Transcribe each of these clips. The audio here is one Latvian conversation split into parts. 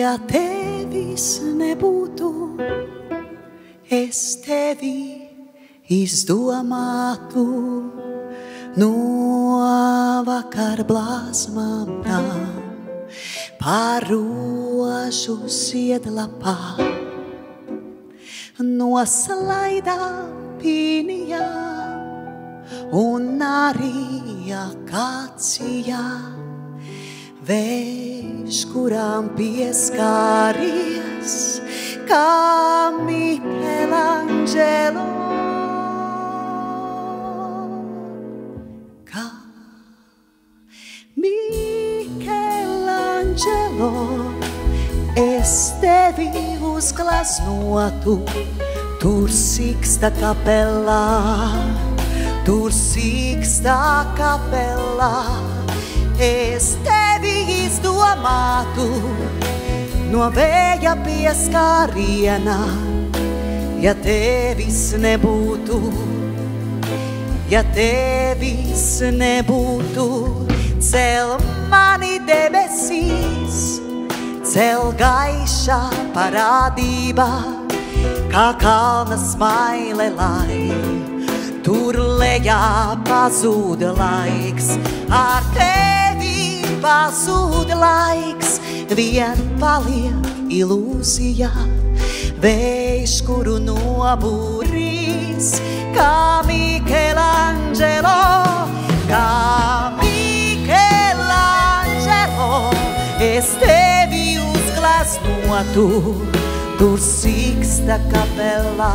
Ja tevis nebūtu, es tevi izdomātu no vakar blāzmām par rožu ziedlapā. Noslaida pīnijā un arī akācijā, vējš, kurām pieskāries, kā Michelangelo. Kā Michelangelo, es tevi uzgleznotu, tur Siksta kapelā, tur Siksta kapelā. Es tevi izdomātu no vēja pieskāriena, ja tevis nebūtu, ja tevis nebūtu. Cel mani debesīs, cel gaišā parādībā, kā kalna smaile, lai tur lejā pazūd laiks. Ar tevi pazūd laiks, vien paliek ilūzija, vējš, kuru nobūrīs, kā Michelangelo, kā Michelangelo. Es tevi uzgleznotu, tur Siksta kapelā,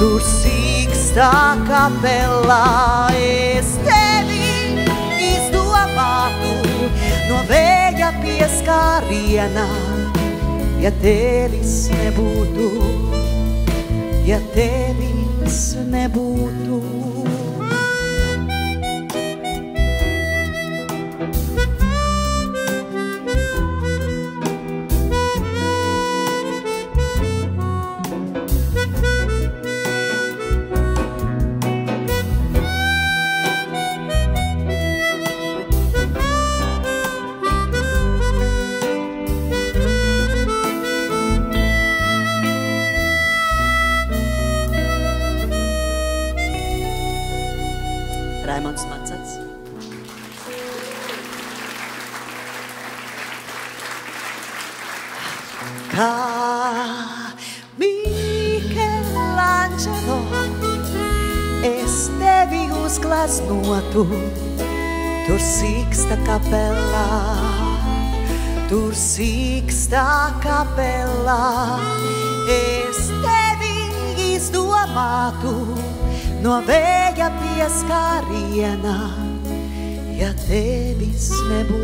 tur Siksta kapelā. Es tevi izdomātu no vēja pieskāriena, ja tevis nebūtu, ja tevis nebūtu. Raimonds Macats. Kā Michelangelo, es tevi uzgleznotu, tur Siksta kapelā, tur Siksta kapelā. Es tevi izdomātu no vēja pieskāriena, ja tevis nebūtu.